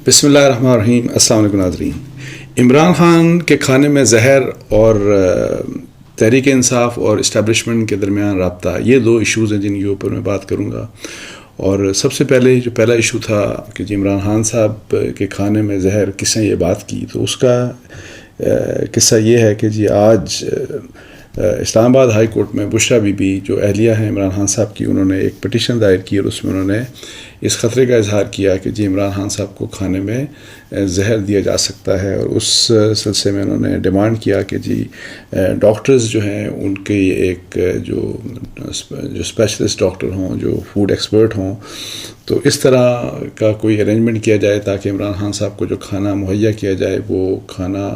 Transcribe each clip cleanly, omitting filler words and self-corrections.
بسم اللہ الرحمن الرحیم. السلام علیکم ناظرین. عمران خان کے کھانے میں زہر اور تحریک انصاف اور اسٹیبلشمنٹ کے درمیان رابطہ، یہ دو ایشوز ہیں جن کے اوپر میں بات کروں گا. اور سب سے پہلے جو پہلا ایشو تھا کہ جی عمران خان صاحب کے کھانے میں زہر، کس نے یہ بات کی، تو اس کا قصہ یہ ہے کہ جی آج اسلام آباد ہائی کورٹ میں بشرا بی بی جو اہلیہ ہیں عمران خان صاحب کی، انہوں نے ایک پٹیشن دائر کی اور اس میں انہوں نے اس خطرے کا اظہار کیا کہ جی عمران خان صاحب کو کھانے میں زہر دیا جا سکتا ہے. اور اس سلسلے میں انہوں نے ڈیمانڈ کیا کہ جی ڈاکٹرز جو ہیں ان کے ایک جو اسپیشلسٹ ڈاکٹر ہوں، جو فوڈ ایکسپرٹ ہوں، تو اس طرح کا کوئی ارینجمنٹ کیا جائے تاکہ عمران خان صاحب کو جو کھانا مہیا کیا جائے وہ کھانا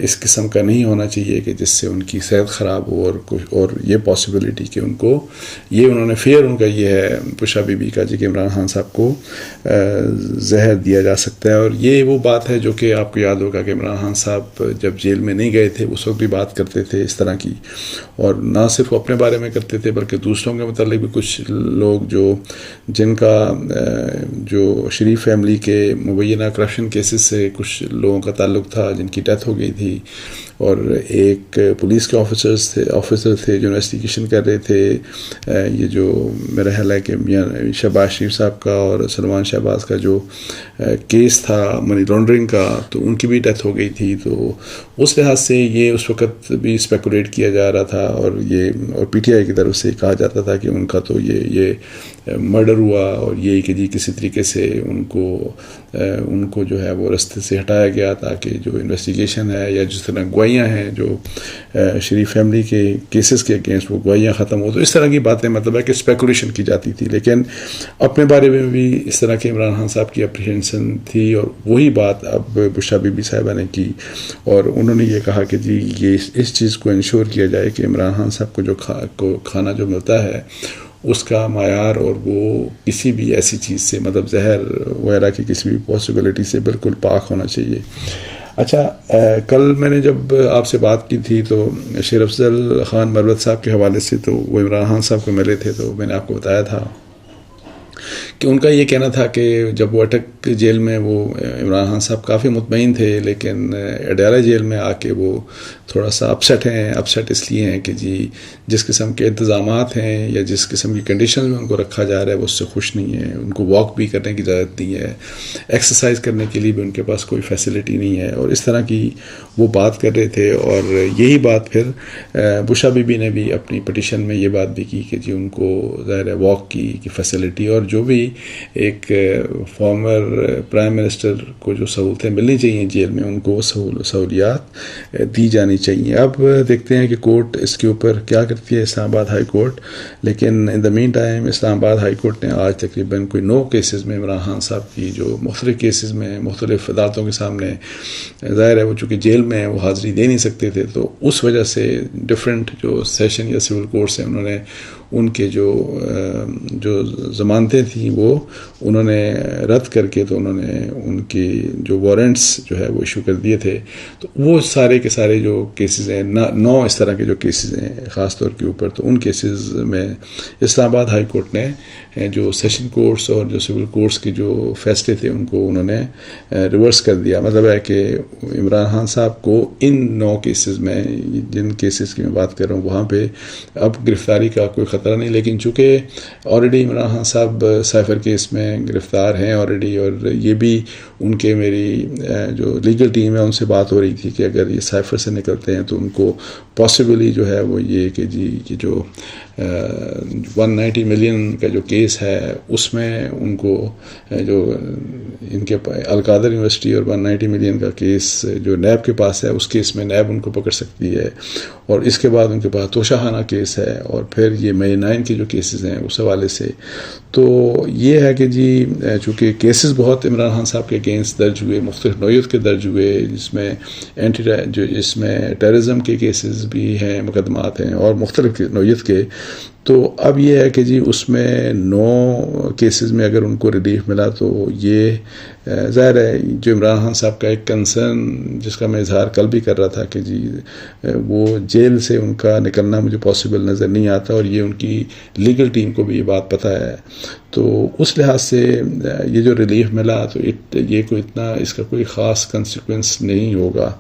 اس قسم کا نہیں ہونا چاہیے کہ جس سے ان کی صحت خراب ہو، اور یہ پاسبلٹی کہ ان کو یہ انہوں نے فیئر ان کا یہ ہے بشرا بی بی کا جی کہ عمران خان صاحب کو زہر دیا جا سکتا ہے. اور یہ وہ بات ہے جو کہ آپ کو یاد ہوگا کہ عمران خان صاحب جب جیل میں نہیں گئے تھے اس وقت بھی بات کرتے تھے اس طرح کی، اور نہ صرف اپنے بارے میں کرتے تھے بلکہ دوسروں کے متعلق بھی. کچھ لوگ جن کا جو شریف فیملی کے مبینہ کرپشن کیسز سے کچھ لوگوں کا تعلق تھا جن کی ڈیتھ ہو گئی تھی، اور ایک پولیس کے آفیسر تھے جو انویسٹیگیشن کر رہے تھے. یہ جو میرا خیال ہے کہ میاں شہباز شریف صاحب کا اور سلمان شہباز کا جو کیس تھا منی لانڈرنگ کا، تو ان کی بھی ڈیتھ ہو گئی تھی. تو اس لحاظ سے یہ اس وقت بھی اسپیکولیٹ کیا جا رہا تھا، اور پی ٹی آئی کی طرف سے کہا جاتا تھا کہ ان کا تو یہ مرڈر ہوا، اور یہ کہ جی کسی طریقے سے ان کو جو ہے وہ رستے سے ہٹایا گیا تاکہ جو انویسٹیگیشن ہے یا جس طرح گواہیاں ہیں جو شریف فیملی کے کیسز کے اگینسٹ وہ گواہیاں ختم ہو، تو اس طرح کی باتیں مطلب ہے کہ اسپیکولیشن کی جاتی تھی. لیکن اپنے بارے میں بھی اس طرح کے عمران خان صاحب کی اپریہنشن تھی، اور وہی بات اب بشرا بی بی صاحبہ نے کی، اور انہوں نے یہ کہا کہ جی یہ اس چیز کو انشور کیا جائے کہ عمران خان صاحب کو جو کھانا جو ملتا ہے اس کا معیار اور وہ کسی بھی ایسی چیز سے مطلب زہر وغیرہ کی کسی بھی پاسبلٹی سے بالکل پاک ہونا چاہیے. اچھا، کل میں نے جب آپ سے بات کی تھی تو شیر افضل خان مروت صاحب کے حوالے سے، تو وہ عمران خان صاحب کو ملے تھے، تو میں نے آپ کو بتایا تھا کہ ان کا یہ کہنا تھا کہ جب وہ اٹک جیل میں وہ عمران خان صاحب کافی مطمئن تھے، لیکن اڈیالہ جیل میں آ کے وہ تھوڑا سا اپسیٹ اس لیے ہیں کہ جی جس قسم کے انتظامات ہیں یا جس قسم کی کنڈیشنز میں ان کو رکھا جا رہا ہے وہ اس سے خوش نہیں ہے. ان کو واک بھی کرنے کی اجازت نہیں ہے، ایکسرسائز کرنے کے لیے بھی ان کے پاس کوئی فیسلٹی نہیں ہے، اور اس طرح کی وہ بات کر رہے تھے. اور یہی بات پھر بشرا بی بی نے بھی اپنی پٹیشن میں یہ بات بھی کی کہ جی ان کو ظاہر ہے واک کی فیسلٹی اور جو بھی ایک فارمر پرائم منسٹر کو جو سہولتیں ملنی چاہیے جیل میں، ان کو سہولیات دی جانی چاہیے. اب دیکھتے ہیں کہ کورٹ اس کے اوپر کیا کرتی ہے، اسلام آباد ہائی کورٹ. لیکن ان دا مین ٹائم اسلام آباد ہائی کورٹ نے آج تقریباً کوئی 9 کیسز میں عمران خان صاحب کی جو مختلف کیسز میں مختلف عدالتوں کے سامنے، ظاہر ہے وہ چونکہ جیل میں ہیں وہ حاضری دے نہیں سکتے تھے، تو اس وجہ سے ڈفرینٹ جو سیشن یا سول کورٹس ہیں انہوں نے ان کے جو ضمانتیں تھیں وہ انہوں نے رد کر کے، تو انہوں نے ان کی جو وارنٹس جو ہے وہ ایشو کر دیے تھے. تو وہ سارے کے سارے جو کیسز ہیں 9 اس طرح کے جو کیسز ہیں خاص طور کے اوپر، تو ان کیسز میں اسلام آباد ہائی کورٹ نے جو سیشن کورٹس اور جو سول کورٹس کے جو فیصلے تھے ان کو انہوں نے ریورس کر دیا. مطلب ہے کہ عمران خان صاحب کو ان 9 کیسز میں، جن کیسز کی میں بات کر رہا ہوں، وہاں پہ اب گرفتاری کا کوئی خطرہ نہیں. لیکن چونکہ آلریڈی عمران خان صاحب سائفر کیس میں گرفتار ہیں آلریڈی، اور یہ بھی ان کے میری جو لیگل ٹیم ہے ان سے بات ہو رہی تھی کہ اگر یہ سائفر سے نکلتے ہیں تو ان کو پاسبلی جو ہے وہ یہ کہ جی یہ جو 190 ملین کا جو کیس ہے اس میں ان کو جو ان کے القادر یونیورسٹی اور 190 ملین کا کیس جو نیب کے پاس ہے، اس کیس میں نیب ان کو پکڑ سکتی ہے. اور اس کے بعد ان کے پاس توشہ خانہ کیس ہے، اور پھر یہ مئی 9 کے جو کیسز ہیں اس حوالے سے. تو یہ ہے کہ جی چونکہ کیسز بہت عمران خان صاحب کے اگینسٹ درج ہوئے، مختلف نوعیت کے درج ہوئے، جس میں ٹیررزم کے کیسز بھی ہیں، مقدمات ہیں، اور مختلف نوعیت کے تو اب یہ ہے کہ جی اس میں 9 کیسز میں اگر ان کو ریلیف ملا تو یہ ظاہر ہے جو عمران خان صاحب کا ایک کنسرن جس کا میں اظہار کل بھی کر رہا تھا کہ جی وہ جیل سے ان کا نکلنا مجھے پاسبل نظر نہیں آتا، اور یہ ان کی لیگل ٹیم کو بھی یہ بات پتہ ہے، تو اس لحاظ سے یہ جو ریلیف ملا تو یہ کوئی اتنا اس کا کوئی خاص کنسیکوینس نہیں ہوگا۔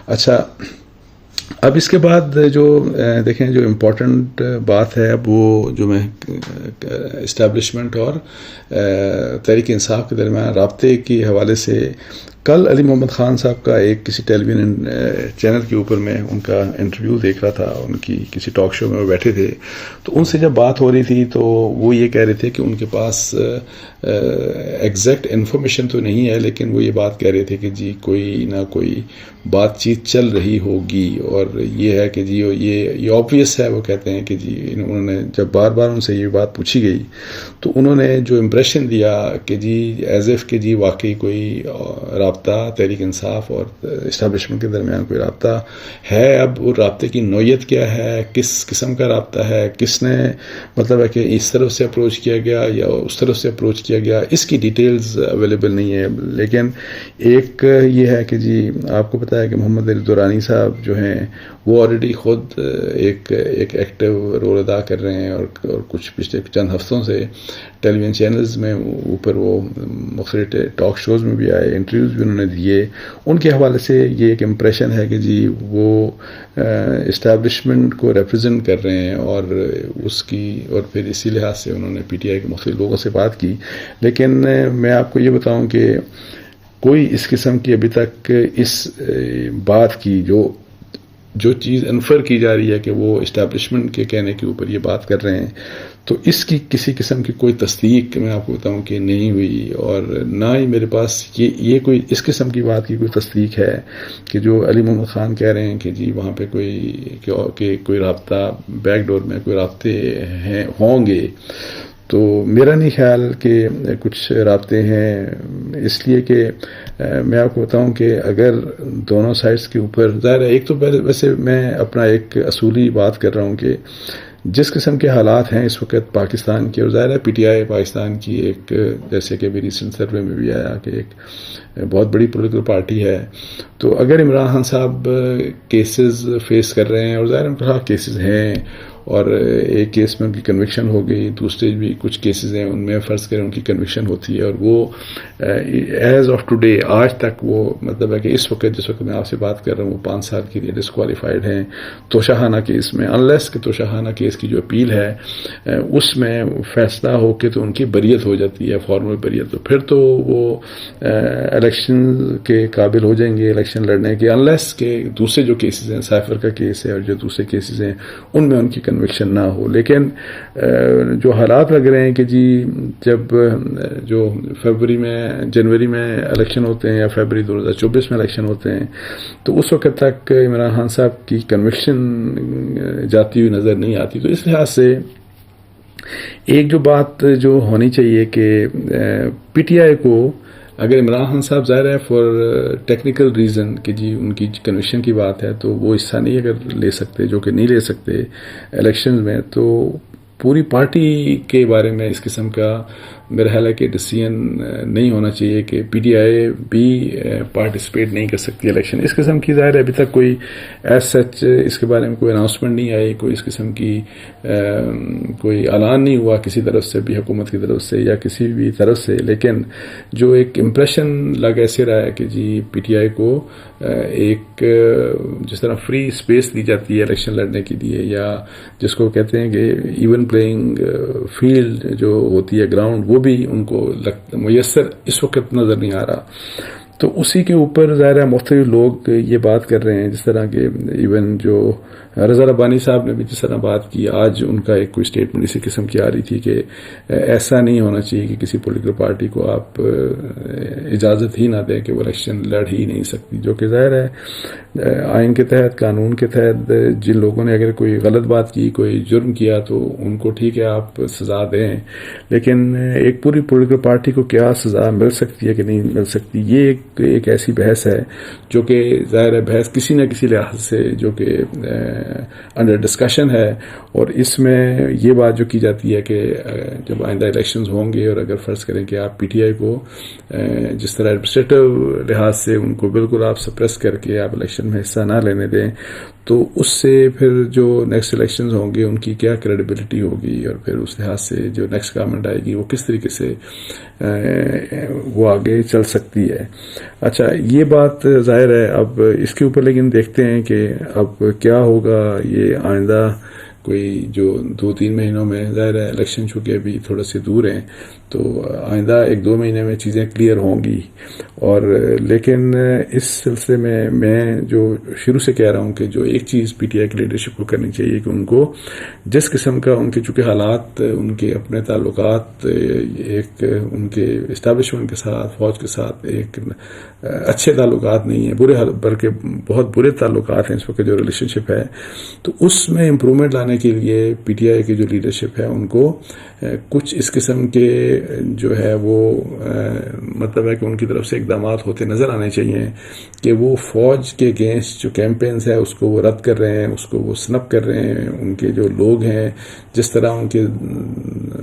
اچھا، اب اس کے بعد جو دیکھیں جو امپورٹنٹ بات ہے اب وہ جو میں اسٹیبلشمنٹ اور تحریک انصاف کے درمیان رابطے کے حوالے سے کل علی محمد خان صاحب کا ایک کسی ٹیلی ویژن چینل کے اوپر میں ان کا انٹرویو دیکھ رہا تھا، ان کی کسی ٹاک شو میں وہ بیٹھے تھے، تو ان سے جب بات ہو رہی تھی تو وہ یہ کہہ رہے تھے کہ ان کے پاس ایگزیکٹ انفارمیشن تو نہیں ہے، لیکن وہ یہ بات کہہ رہے تھے کہ جی کوئی نہ کوئی بات چیت چل رہی ہوگی، اور یہ ہے کہ جی یہ آبویس ہے۔ وہ کہتے ہیں کہ جی انہوں نے جب بار بار ان سے یہ بات پوچھی گئی تو انہوں نے جو امپریشن دیا کہ جی ایز ایف کہ جی واقعی کوئی رابطہ تحریک انصاف اور اسٹیبلشمنٹ کے درمیان کوئی رابطہ ہے۔ اب وہ رابطے کی نوعیت کیا ہے، کس قسم کا رابطہ ہے، کس نے مطلب ہے کہ اس طرف سے اپروچ کیا گیا یا اس طرف سے اپروچ کیا گیا، اس کی ڈیٹیلز اویلیبل نہیں ہے۔ لیکن ایک یہ ہے کہ جی آپ کو پتہ ہے کہ محمد علی دورانی صاحب جو ہیں وہ آلریڈی خود ایک ایکٹیو رول ادا کر رہے ہیں، اور کچھ پچھلے چند ہفتوں سے ٹیلی ویژن چینلز میں اوپر وہ مختلف ٹاک شوز میں بھی آئے، انٹرویوز بھی انہوں نے دیے۔ ان کے حوالے سے یہ ایک امپریشن ہے کہ جی وہ اسٹیبلشمنٹ کو ریپرزینٹ کر رہے ہیں، اور پھر اسی لحاظ سے انہوں نے پی ٹی آئی کے مختلف لوگوں سے بات کی۔ لیکن میں آپ کو یہ بتاؤں کہ کوئی اس قسم کی ابھی تک اس بات کی جو چیز انفر کی جا رہی ہے کہ وہ اسٹیبلشمنٹ کے کہنے کے اوپر یہ بات کر رہے ہیں، تو اس کی کسی قسم کی کوئی تصدیق میں آپ کو بتاؤں کہ نہیں ہوئی، اور نہ ہی میرے پاس یہ کوئی اس قسم کی بات کی کوئی تصدیق ہے کہ جو علی محمد خان کہہ رہے ہیں کہ جی وہاں پہ کوئی رابطہ بیک ڈور میں کوئی رابطے ہوں گے۔ تو میرا نہیں خیال کہ کچھ رابطے ہیں، اس لیے کہ میں آپ کو بتاؤں کہ اگر دونوں سائڈس کے اوپر ظاہر ہے، ایک تو ویسے میں اپنا ایک اصولی بات کر رہا ہوں کہ جس قسم کے حالات ہیں اس وقت پاکستان کے، اور ظاہر ہے پی ٹی آئی پاکستان کی ایک جیسے کہ ابھی ریسنٹ سروے میں بھی آیا کہ ایک بہت بڑی پولیٹیکل پارٹی ہے، تو اگر عمران خان صاحب کیسز فیس کر رہے ہیں، اور ظاہر ان کے خلاف کیسز ہیں، اور ایک کیس میں ان کی کنوکشن ہو گئی، دوسرے بھی کچھ کیسز ہیں ان میں فرض کریں ان کی کنوکشن ہوتی ہے، اور وہ ایز آف ٹوڈے آج تک وہ مطلب ہے کہ اس وقت جس وقت میں آپ سے بات کر رہا ہوں وہ 5 سال کے لیے ڈسکوالیفائڈ ہیں توشاہانہ کیس میں، انلیس کہ توشاہانہ کیس کی جو اپیل ہے اس میں فیصلہ ہو کے تو ان کی بریت ہو جاتی ہے، فارمل بریت، تو پھر تو وہ الیکشن کے قابل ہو جائیں گے الیکشن لڑنے کے، انلیس کہ دوسرے جو کیسز ہیں، سائفر کا کیس ہے اور جو دوسرے کیسز ہیں ان میں ان کی کنوکشن نہ ہو۔ لیکن جو حالات لگ رہے ہیں کہ جی جب جو جنوری میں الیکشن ہوتے ہیں یا فیبری 2024 میں الیکشن ہوتے ہیں، تو اس وقت تک عمران خان صاحب کی کنوکشن جاتی ہوئی نظر نہیں آتی۔ تو اس لحاظ سے ایک جو بات جو ہونی چاہیے کہ پی ٹی آئی کو اگر عمران خان صاحب ظاہر ہے فار ٹیکنیکل ریزن کہ جی ان کی کنوکشن کی بات ہے تو وہ حصہ نہیں اگر لے سکتے، جو کہ نہیں لے سکتے الیکشنز میں، تو پوری پارٹی کے بارے میں اس قسم کا میرا خیال ہے کہ ڈیسیژن نہیں ہونا چاہیے کہ پی ٹی آئی بھی پارٹیسپیٹ نہیں کر سکتی الیکشن۔ اس قسم کی ظاہر ہے ابھی تک کوئی ایز سچ اس کے بارے میں کوئی اناؤنسمنٹ نہیں آئی، کوئی اس قسم کی کوئی اعلان نہیں ہوا کسی طرف سے بھی، حکومت کی طرف سے یا کسی بھی طرف سے، لیکن جو ایک امپریشن لگ ایسے رہا ہے کہ جی پی ٹی آئی کو ایک جس طرح فری اسپیس دی جاتی ہے الیکشن لڑنے کے لیے، یا جس کو کہتے ہیں کہ ایون پلینگ فیلڈ جو ہوتی ہے گراؤنڈ، وہ بھی ان کو میسر اس وقت نظر نہیں آ رہا۔ تو اسی کے اوپر ظاہر ہے مختلف لوگ یہ بات کر رہے ہیں، جس طرح کہ ایون جو رضا ربانی صاحب نے بھی جس طرح بات کی، آج ان کا ایک کوئی اسٹیٹمنٹ اسی قسم کی آ رہی تھی کہ ایسا نہیں ہونا چاہیے کہ کسی پولیٹیکل پارٹی کو آپ اجازت ہی نہ دیں کہ وہ الیکشن لڑ ہی نہیں سکتی، جو کہ ظاہر ہے آئین کے تحت، قانون کے تحت جن لوگوں نے اگر کوئی غلط بات کی، کوئی جرم کیا، تو ان کو ٹھیک ہے آپ سزا دیں، لیکن ایک پوری پولیٹیکل پارٹی کو کیا سزا مل سکتی ہے کہ نہیں مل سکتی، یہ ایک کہ ایک ایسی بحث ہے جو کہ ظاہر ہے بحث کسی نہ کسی لحاظ سے جو کہ انڈر ڈسکشن ہے، اور اس میں یہ بات جو کی جاتی ہے کہ جب آئندہ الیکشنز ہوں گے اور اگر فرض کریں کہ آپ پی ٹی آئی کو جس طرح ایڈمنسٹریٹو لحاظ سے ان کو بالکل آپ سپریس کر کے آپ الیکشن میں حصہ نہ لینے دیں، تو اس سے پھر جو نیکسٹ الیکشنز ہوں گے ان کی کیا کریڈیبلٹی ہوگی، اور پھر اس لحاظ سے جو نیکسٹ گورنمنٹ آئے گی وہ کس طریقے سے وہ آگے چل سکتی ہے۔ اچھا، یہ بات ظاہر ہے اب اس کے اوپر لیکن دیکھتے ہیں کہ اب کیا ہوگا یہ آئندہ کوئی جو 2-3 مہینوں میں، ظاہر ہے الیکشن چونکہ ابھی تھوڑے سے دور ہیں تو آئندہ 1-2 مہینے میں چیزیں کلیئر ہوں گی، اور لیکن اس سلسلے میں جو شروع سے کہہ رہا ہوں کہ جو ایک چیز پی ٹی آئی کی لیڈرشپ کو کرنی چاہیے کہ ان کو جس قسم کا ان کے چونکہ حالات، ان کے اپنے تعلقات ایک ان کے اسٹیبلشمنٹ کے ساتھ، فوج کے ساتھ ایک اچھے تعلقات نہیں ہیں، برے بلکہ بہت برے تعلقات ہیں اس وقت جو ریلیشن شپ ہے، تو اس میں امپرومنٹ لانے کے لیے پی ٹی آئی کی جو لیڈرشپ ہے ان کو کچھ اس قسم کے جو ہے وہ مطلب ہے کہ ان کی طرف سے اقدامات ہوتے نظر آنے چاہیے کہ وہ فوج کے اگینسٹ جو کیمپینز ہے اس کو وہ رد کر رہے ہیں، اس کو وہ سنپ کر رہے ہیں، ان کے جو لوگ ہیں جس طرح ان کے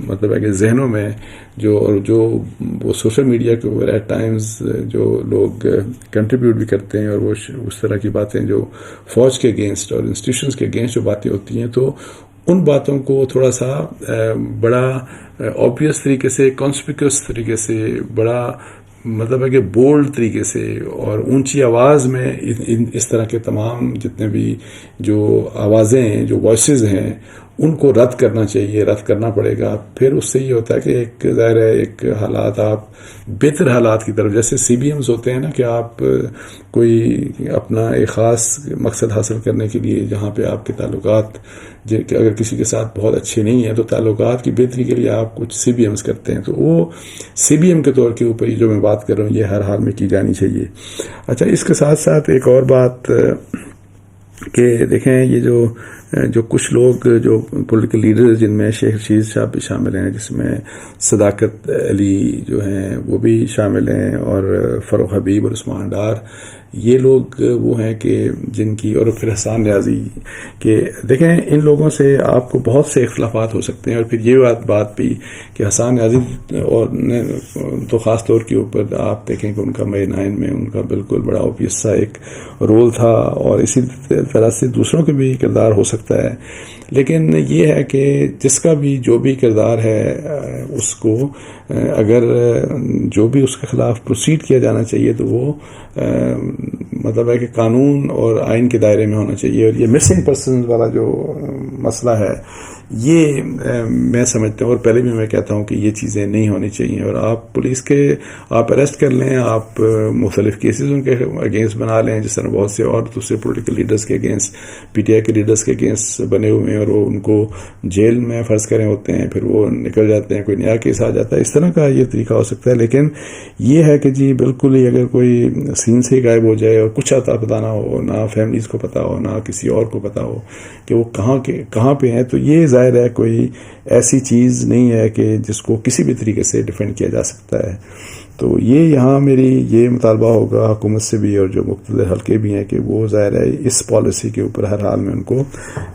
مطلب ہے کہ ذہنوں میں جو وہ سوشل میڈیا کے اوپر ایٹ ٹائمز جو لوگ کنٹریبیوٹ بھی کرتے ہیں، اور وہ اس طرح کی باتیں جو فوج کے اگینسٹ اور انسٹیٹیوشنز کے اگینسٹ جو باتیں ہوتی ہیں، تو ان باتوں کو تھوڑا سا بڑا آبویس طریقے سے، کانسپیکوس طریقے سے، بڑا مطلب ہے کہ بولڈ طریقے سے اور اونچی آواز میں اس طرح کے تمام جتنے بھی جو آوازیں ہیں، جو وائسز ہیں، ان کو رد کرنا چاہیے، رد کرنا پڑے گا۔ پھر اس سے یہ ہوتا ہے کہ ایک ظاہر ہے ایک حالات آپ بہتر حالات کی طرف، جیسے سی بی ایمز ہوتے ہیں نا کہ آپ کوئی اپنا ایک خاص مقصد حاصل کرنے کے لیے جہاں پہ آپ کے تعلقات اگر کسی کے ساتھ بہت اچھے نہیں ہیں تو تعلقات کی بہتری کے لیے آپ کچھ سی بی ایمز کرتے ہیں، تو وہ سی بی ایم کے طور کے اوپر جو میں بات کر رہا ہوں یہ ہر حال میں کی جانی چاہیے۔ اچھا، اس کے ساتھ ساتھ ایک اور بات کہ دیکھیں یہ جو کچھ لوگ جو پولیٹیکل لیڈرز جن میں شیخ رشید صاحب بھی شامل ہیں، جس میں صداقت علی جو ہیں وہ بھی شامل ہیں، اور فروخ حبیب اور عثمان ڈار، یہ لوگ وہ ہیں کہ جن کی، اور پھر حسان نیازی، کہ دیکھیں ان لوگوں سے آپ کو بہت سے اختلافات ہو سکتے ہیں، اور پھر یہ بات بھی کہ حسان نیازی اور تو خاص طور کے اوپر آپ دیکھیں کہ ان کا مئی 9 میں ان کا بالکل بڑا اوبیس سا ایک رول تھا، اور اسی طرح سے دوسروں کے بھی کردار ہو سکتا ہے، لیکن یہ ہے کہ جس کا بھی جو بھی کردار ہے اس کو اگر جو بھی اس کے خلاف پروسیڈ کیا جانا چاہیے تو وہ مطلب ہے کہ قانون اور آئین کے دائرے میں ہونا چاہیے۔ اور یہ مسنگ پرسنز والا جو مسئلہ ہے یہ میں سمجھتا ہوں، اور پہلے بھی میں کہتا ہوں کہ یہ چیزیں نہیں ہونی چاہیے، اور آپ پولیس کے آپ اریسٹ کر لیں، آپ مختلف کیسز ان کے اگینسٹ بنا لیں، جس طرح بہت سے اور دوسرے پولیٹیکل لیڈرز کے اگینسٹ، پی ٹی آئی کے لیڈرز کے اگینسٹ بنے ہوئے ہیں، اور وہ ان کو جیل میں فرض کریں ہوتے ہیں، پھر وہ نکل جاتے ہیں، کوئی نیا کیس آ جاتا ہے، اس طرح کا یہ طریقہ ہو سکتا ہے۔ لیکن یہ ہے کہ جی بالکل ہی اگر کوئی سین سے ہی غائب ہو جائے اور کچھ آتا پتہ نہ ہو، نہ فیملیز کو پتہ ہو، نہ کسی اور کو پتہ ہو کہ وہ کہاں پہ ہیں، تو یہ ظاہر ہے کوئی ایسی چیز نہیں ہے کہ جس کو کسی بھی طریقے سے ڈیفینڈ کیا جا سکتا ہے۔ تو یہ یہاں میری یہ مطالبہ ہوگا حکومت سے بھی اور جو مختلف حلقے بھی ہیں کہ وہ ظاہر ہے اس پالیسی کے اوپر ہر حال میں ان کو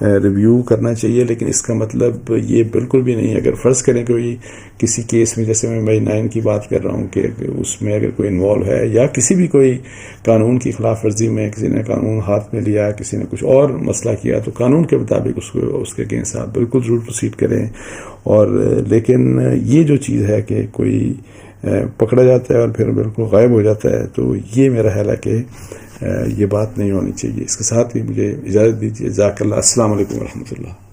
ریویو کرنا چاہیے، لیکن اس کا مطلب یہ بالکل بھی نہیں ہے اگر فرض کریں کوئی کسی کیس میں، جیسے میں مئی 9 کی بات کر رہا ہوں کہ اس میں اگر کوئی انوالو ہے یا کسی بھی کوئی قانون کی خلاف ورزی میں کسی نے قانون ہاتھ میں لیا، کسی نے کچھ اور مسئلہ کیا، تو قانون کے مطابق اس کے اگینسٹ آپ بالکل ضرور پروسیڈ کریں۔ اور لیکن یہ جو چیز ہے کہ کوئی پکڑا جاتا ہے اور پھر بالکل غائب ہو جاتا ہے، تو یہ میرا خیال ہے کہ یہ بات نہیں ہونی چاہیے۔ اس کے ساتھ ہی مجھے اجازت دیجیے۔ جزاک اللہ۔ السلام علیکم ورحمۃ اللہ۔